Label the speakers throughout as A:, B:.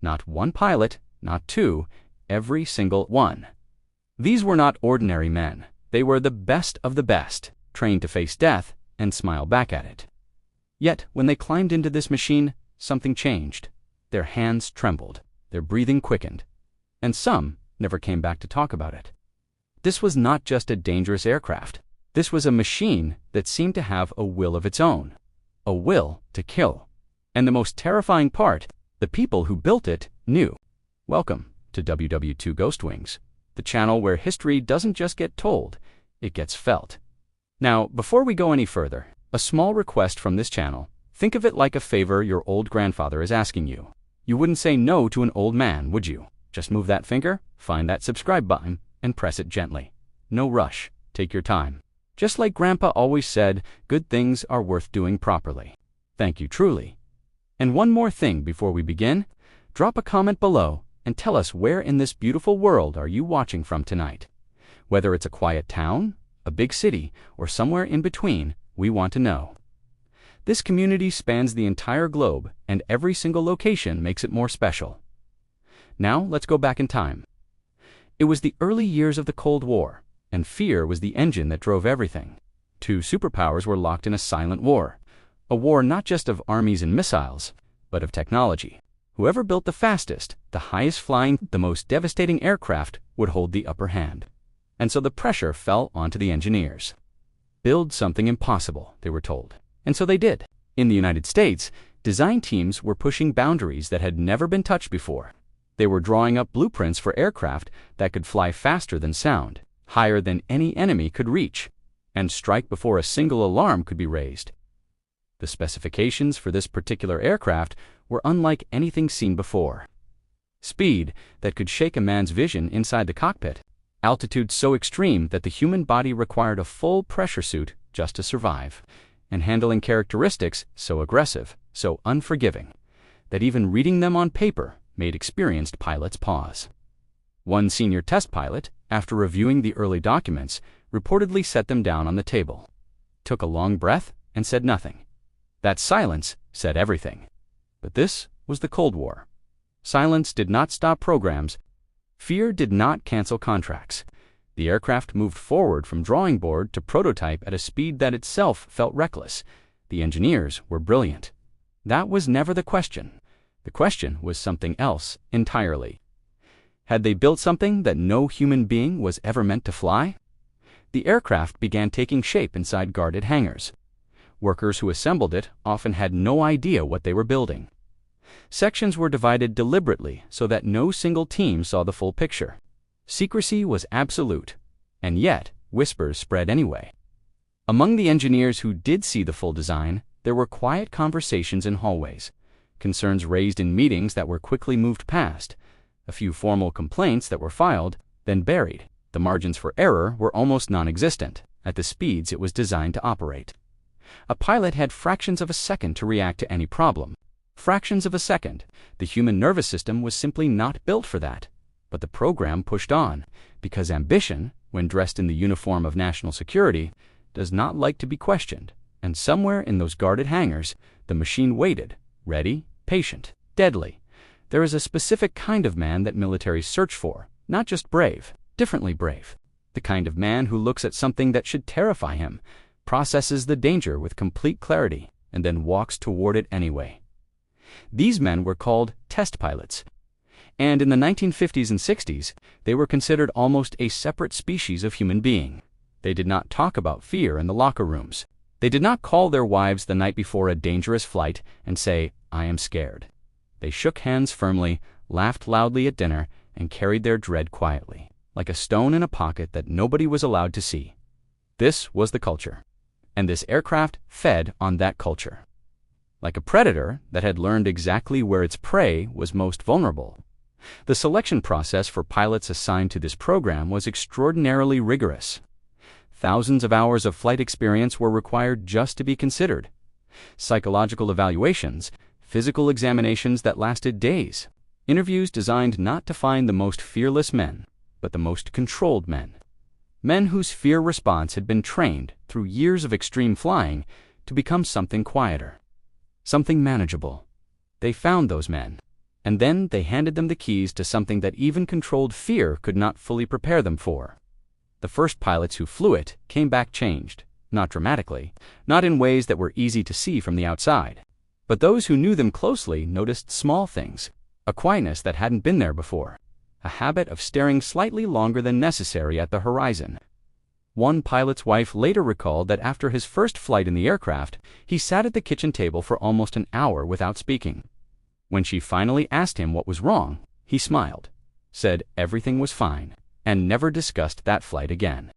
A: Not one pilot, not two, every single one. These were not ordinary men. They were the best of the best, trained to face death and smile back at it. Yet, when they climbed into this machine, something changed. Their hands trembled, their breathing quickened, and some never came back to talk about it. This was not just a dangerous aircraft. This was a machine that seemed to have a will of its own, a will to kill. And the most terrifying part, the people who built it knew. Welcome to WW2 Ghost Wings, the channel where history doesn't just get told, it gets felt. Now, before we go any further, a small request from this channel. Think of it like a favor your old grandfather is asking you. You wouldn't say no to an old man, would you? Just move that finger, find that subscribe button, and press it gently. No rush. Take your time. Just like Grandpa always said, good things are worth doing properly. Thank you truly. And one more thing before we begin. Drop a comment below and tell us where in this beautiful world are you watching from tonight. Whether it's a quiet town, a big city, or somewhere in between, we want to know. This community spans the entire globe, and every single location makes it more special. Now, let's go back in time. It was the early years of the Cold War, and fear was the engine that drove everything. Two superpowers were locked in a silent war. A war not just of armies and missiles, but of technology. Whoever built the fastest, the highest flying, the most devastating aircraft would hold the upper hand. And so the pressure fell onto the engineers. Build something impossible, they were told. And so they did. In the United States, design teams were pushing boundaries that had never been touched before. They were drawing up blueprints for aircraft that could fly faster than sound, higher than any enemy could reach, and strike before a single alarm could be raised. The specifications for this particular aircraft were unlike anything seen before. Speed that could shake a man's vision inside the cockpit. Altitude so extreme that the human body required a full pressure suit just to survive. And handling characteristics so aggressive, so unforgiving, that even reading them on paper made experienced pilots pause. One senior test pilot, after reviewing the early documents, reportedly set them down on the table, took a long breath, and said nothing. That silence said everything. But this was the Cold War. Silence did not stop programs. Fear did not cancel contracts. The aircraft moved forward from drawing board to prototype at a speed that itself felt reckless. The engineers were brilliant. That was never the question. The question was something else entirely. Had they built something that no human being was ever meant to fly? The aircraft began taking shape inside guarded hangars. Workers who assembled it often had no idea what they were building. Sections were divided deliberately so that no single team saw the full picture. Secrecy was absolute, and yet whispers spread anyway. Among the engineers who did see the full design, there were quiet conversations in hallways, concerns raised in meetings that were quickly moved past, a few formal complaints that were filed, then buried. The margins for error were almost non-existent at the speeds it was designed to operate. A pilot had fractions of a second to react to any problem. Fractions of a second. The human nervous system was simply not built for that. But the program pushed on, because ambition, when dressed in the uniform of national security, does not like to be questioned. And somewhere in those guarded hangars, the machine waited, ready, patient, deadly. There is a specific kind of man that militaries search for, not just brave, differently brave. The kind of man who looks at something that should terrify him, processes the danger with complete clarity, and then walks toward it anyway. These men were called test pilots. And in the 1950s and 60s, they were considered almost a separate species of human being. They did not talk about fear in the locker rooms. They did not call their wives the night before a dangerous flight and say, "I am scared." They shook hands firmly, laughed loudly at dinner, and carried their dread quietly, like a stone in a pocket that nobody was allowed to see. This was the culture. And this aircraft fed on that culture. Like a predator that had learned exactly where its prey was most vulnerable. The selection process for pilots assigned to this program was extraordinarily rigorous. Thousands of hours of flight experience were required just to be considered. Psychological evaluations, physical examinations that lasted days, interviews designed not to find the most fearless men, but the most controlled men. Men whose fear response had been trained through years of extreme flying to become something quieter, something manageable. They found those men. And then they handed them the keys to something that even controlled fear could not fully prepare them for. The first pilots who flew it came back changed, not dramatically, not in ways that were easy to see from the outside. But those who knew them closely noticed small things, a quietness that hadn't been there before, a habit of staring slightly longer than necessary at the horizon. One pilot's wife later recalled that after his first flight in the aircraft, he sat at the kitchen table for almost an hour without speaking. When she finally asked him what was wrong, he smiled, said everything was fine, and never discussed that flight again.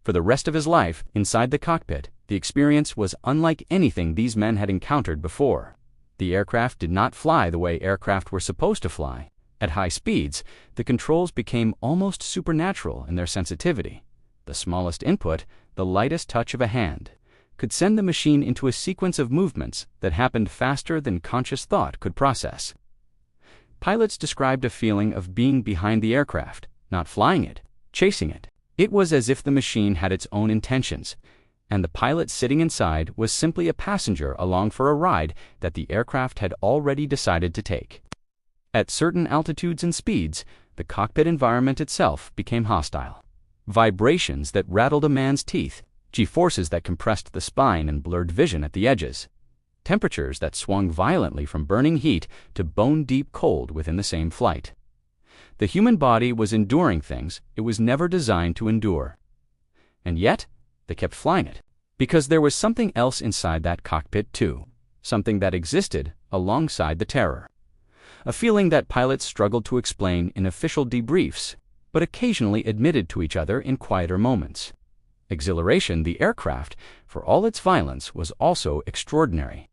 A: For the rest of his life, inside the cockpit, the experience was unlike anything these men had encountered before. The aircraft did not fly the way aircraft were supposed to fly. At high speeds, the controls became almost supernatural in their sensitivity. The smallest input, the lightest touch of a hand, could send the machine into a sequence of movements that happened faster than conscious thought could process. Pilots described a feeling of being behind the aircraft, not flying it, chasing it. It was as if the machine had its own intentions, and the pilot sitting inside was simply a passenger along for a ride that the aircraft had already decided to take. At certain altitudes and speeds, the cockpit environment itself became hostile. Vibrations that rattled a man's teeth, G-forces that compressed the spine and blurred vision at the edges, temperatures that swung violently from burning heat to bone-deep cold within the same flight. The human body was enduring things it was never designed to endure. And yet, they kept flying it, because there was something else inside that cockpit too, something that existed alongside the terror. A feeling that pilots struggled to explain in official debriefs, but occasionally admitted to each other in quieter moments. Exhilaration, the aircraft, for all its violence, was also extraordinary.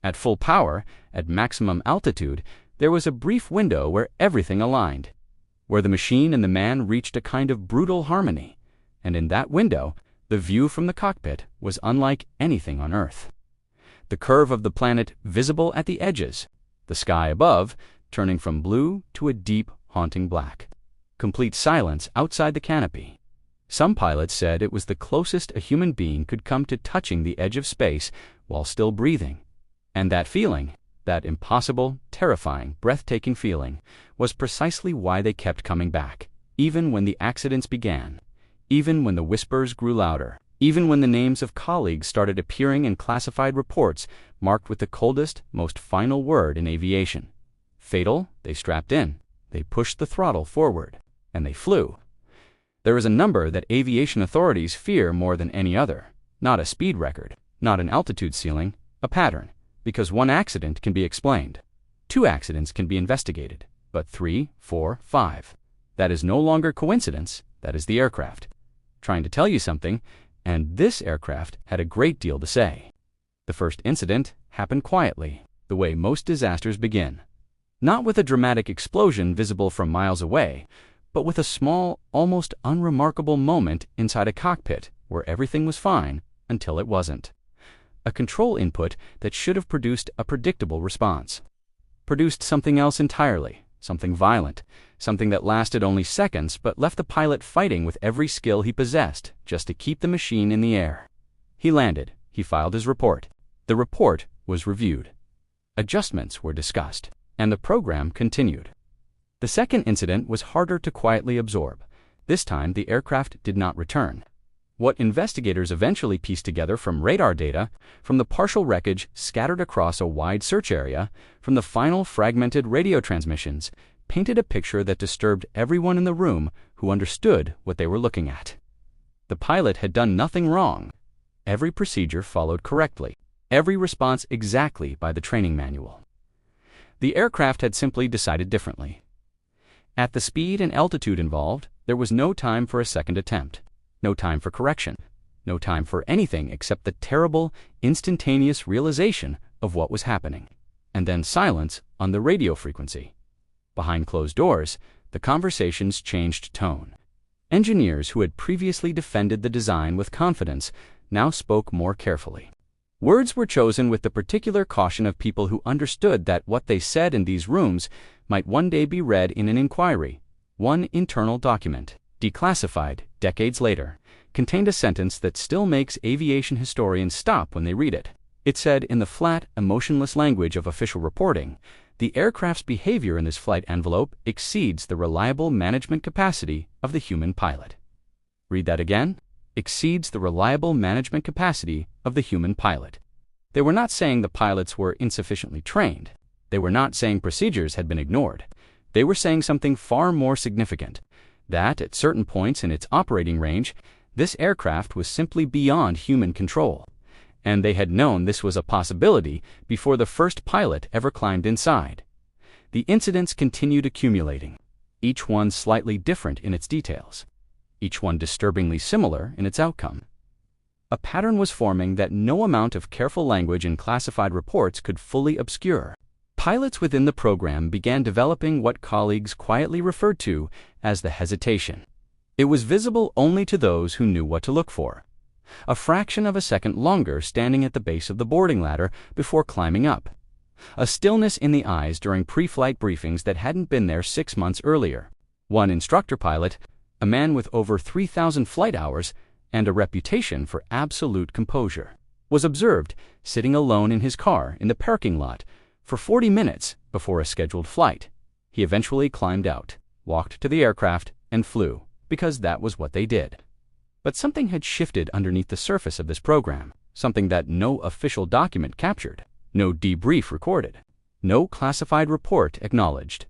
A: At full power, at maximum altitude, there was a brief window where everything aligned, where the machine and the man reached a kind of brutal harmony, and in that window, the view from the cockpit was unlike anything on Earth. The curve of the planet visible at the edges, the sky above turning from blue to a deep, haunting black. Complete silence outside the canopy. Some pilots said it was the closest a human being could come to touching the edge of space while still breathing. And that feeling, that impossible, terrifying, breathtaking feeling, was precisely why they kept coming back, even when the accidents began, even when the whispers grew louder, even when the names of colleagues started appearing in classified reports marked with the coldest, most final word in aviation. Fatal, they strapped in, they pushed the throttle forward, and they flew. There is a number that aviation authorities fear more than any other, not a speed record, not an altitude ceiling, a pattern, because one accident can be explained. 2 accidents can be investigated, but 3, 4, 5. That is no longer coincidence, that is the aircraft trying to tell you something, and this aircraft had a great deal to say. The first incident happened quietly, the way most disasters begin. Not with a dramatic explosion visible from miles away, but with a small, almost unremarkable moment inside a cockpit where everything was fine until it wasn't. A control input that should have produced a predictable response. Produced something else entirely, something violent, something that lasted only seconds but left the pilot fighting with every skill he possessed just to keep the machine in the air. He landed, he filed his report. The report was reviewed. Adjustments were discussed, and the program continued. The second incident was harder to quietly absorb. This time, the aircraft did not return. What investigators eventually pieced together from radar data, from the partial wreckage scattered across a wide search area, from the final fragmented radio transmissions, painted a picture that disturbed everyone in the room who understood what they were looking at. The pilot had done nothing wrong. Every procedure followed correctly, every response exactly by the training manual. The aircraft had simply decided differently. At the speed and altitude involved, there was no time for a second attempt, no time for correction, no time for anything except the terrible, instantaneous realization of what was happening, and then silence on the radio frequency. Behind closed doors, the conversations changed tone. Engineers who had previously defended the design with confidence now spoke more carefully. Words were chosen with the particular caution of people who understood that what they said in these rooms might one day be read in an inquiry. One internal document, declassified decades later, contained a sentence that still makes aviation historians stop when they read it. It said in the flat, emotionless language of official reporting The aircraft's behavior in this flight envelope exceeds the reliable management capacity of the human pilot. Read that again. Exceeds the reliable management capacity of the human pilot. They were not saying the pilots were insufficiently trained. They were not saying procedures had been ignored. They were saying something far more significant, that at certain points in its operating range, this aircraft was simply beyond human control. And they had known this was a possibility before the first pilot ever climbed inside. The incidents continued accumulating, each one slightly different in its details, each one disturbingly similar in its outcome. A pattern was forming that no amount of careful language in classified reports could fully obscure. Pilots within the program began developing what colleagues quietly referred to as the hesitation. It was visible only to those who knew what to look for. A fraction of a second longer standing at the base of the boarding ladder before climbing up. A stillness in the eyes during pre-flight briefings that hadn't been there 6 months earlier. One instructor pilot, a man with over 3,000 flight hours and a reputation for absolute composure, was observed sitting alone in his car in the parking lot for 40 minutes before a scheduled flight. He eventually climbed out, walked to the aircraft, and flew, because that was what they did. But something had shifted underneath the surface of this program, something that no official document captured, no debrief recorded, no classified report acknowledged.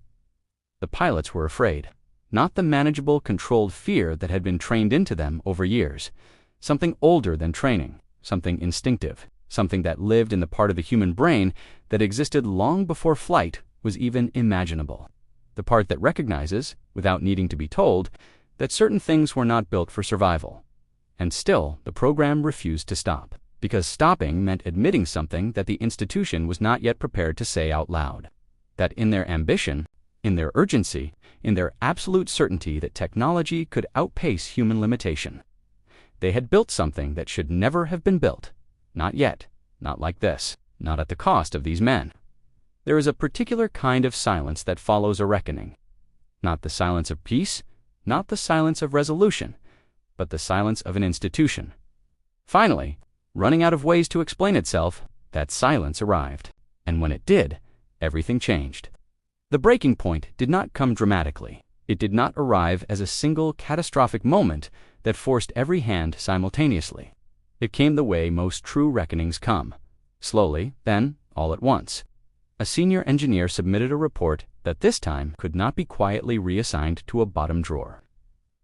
A: The pilots were afraid. Not the manageable, controlled fear that had been trained into them over years. Something older than training, something instinctive, something that lived in the part of the human brain that existed long before flight was even imaginable. The part that recognizes, without needing to be told, that certain things were not built for survival. And still, the program refused to stop, because stopping meant admitting something that the institution was not yet prepared to say out loud. That in their ambition, in their urgency, in their absolute certainty that technology could outpace human limitation, they had built something that should never have been built. Not yet, not like this, not at the cost of these men. There is a particular kind of silence that follows a reckoning. Not the silence of peace, not the silence of resolution, but the silence of an institution. Finally, running out of ways to explain itself, that silence arrived. And when it did, everything changed. The breaking point did not come dramatically. It did not arrive as a single catastrophic moment that forced every hand simultaneously. It came the way most true reckonings come. Slowly, then, all at once. A senior engineer submitted a report that this time could not be quietly reassigned to a bottom drawer.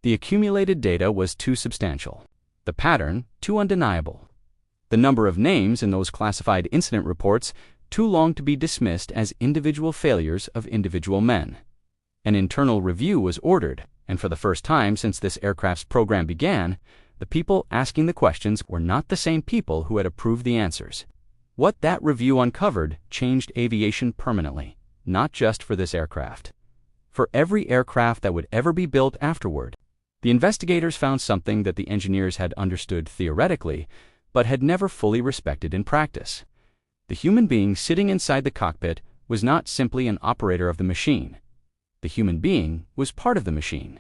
A: The accumulated data was too substantial. The pattern too undeniable. The number of names in those classified incident reports too long to be dismissed as individual failures of individual men. An internal review was ordered, and for the first time since this aircraft's program began, the people asking the questions were not the same people who had approved the answers. What that review uncovered changed aviation permanently, not just for this aircraft. For every aircraft that would ever be built afterward. The investigators found something that the engineers had understood theoretically, but had never fully respected in practice. The human being sitting inside the cockpit was not simply an operator of the machine. The human being was part of the machine.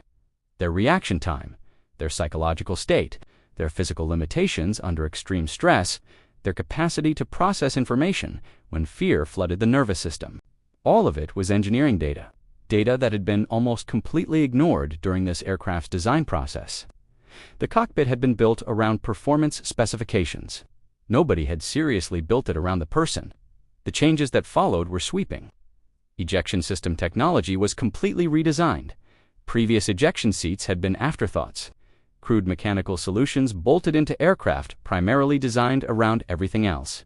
A: Their reaction time, their psychological state, their physical limitations under extreme stress, their capacity to process information when fear flooded the nervous system. All of it was engineering data, data that had been almost completely ignored during this aircraft's design process. The cockpit had been built around performance specifications. Nobody had seriously built it around the person. The changes that followed were sweeping. Ejection system technology was completely redesigned. Previous ejection seats had been afterthoughts. Crude mechanical solutions bolted into aircraft primarily designed around everything else.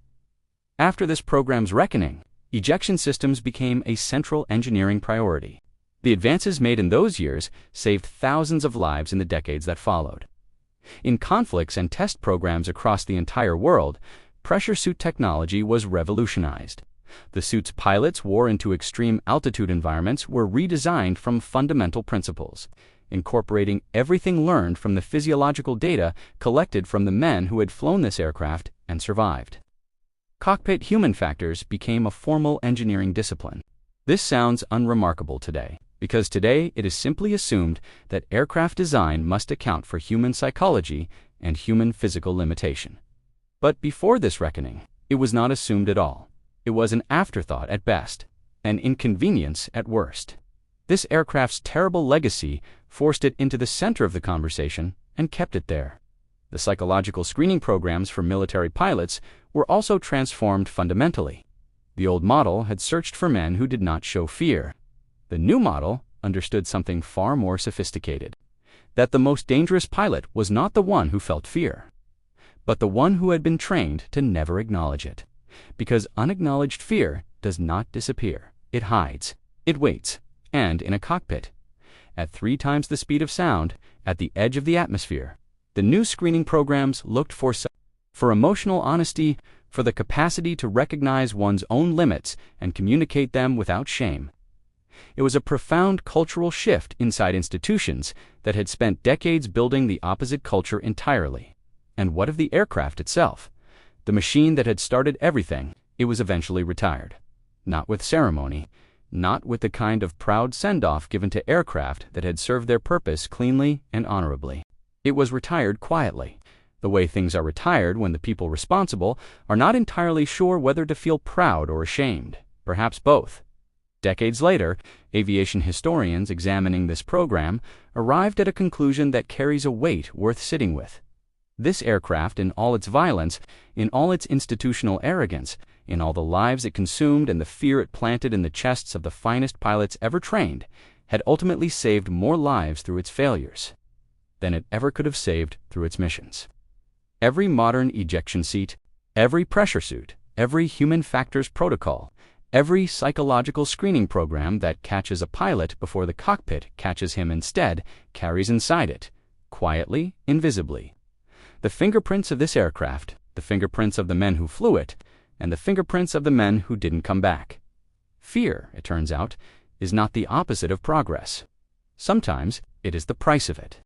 A: After this program's reckoning, ejection systems became a central engineering priority. The advances made in those years saved thousands of lives in the decades that followed. In conflicts and test programs across the entire world, pressure suit technology was revolutionized. The suits pilots wore into extreme altitude environments were redesigned from fundamental principles, incorporating everything learned from the physiological data collected from the men who had flown this aircraft and survived. Cockpit human factors became a formal engineering discipline. This sounds unremarkable today, because today it is simply assumed that aircraft design must account for human psychology and human physical limitation. But before this reckoning, it was not assumed at all. It was an afterthought at best, an inconvenience at worst. This aircraft's terrible legacy forced it into the center of the conversation and kept it there. The psychological screening programs for military pilots were also transformed fundamentally. The old model had searched for men who did not show fear. The new model understood something far more sophisticated: that the most dangerous pilot was not the one who felt fear, but the one who had been trained to never acknowledge it. Because unacknowledged fear does not disappear. It hides, it waits, and in a cockpit, at 3 times the speed of sound, at the edge of the atmosphere, the new screening programs looked for emotional honesty, for the capacity to recognize one's own limits and communicate them without shame. It was a profound cultural shift inside institutions that had spent decades building the opposite culture entirely. And what of the aircraft itself? The machine that had started everything. It was eventually retired. Not with ceremony, not with the kind of proud send-off given to aircraft that had served their purpose cleanly and honorably. It was retired quietly, the way things are retired when the people responsible are not entirely sure whether to feel proud or ashamed, perhaps both. Decades later, aviation historians examining this program arrived at a conclusion that carries a weight worth sitting with. This aircraft, in all its violence, in all its institutional arrogance, in all the lives it consumed and the fear it planted in the chests of the finest pilots ever trained, had ultimately saved more lives through its failures than it ever could have saved through its missions. Every modern ejection seat, every pressure suit, every human factors protocol, every psychological screening program that catches a pilot before the cockpit catches him instead carries inside it, quietly, invisibly, the fingerprints of this aircraft, the fingerprints of the men who flew it, and the fingerprints of the men who didn't come back. Fear, it turns out, is not the opposite of progress. Sometimes it is the price of it.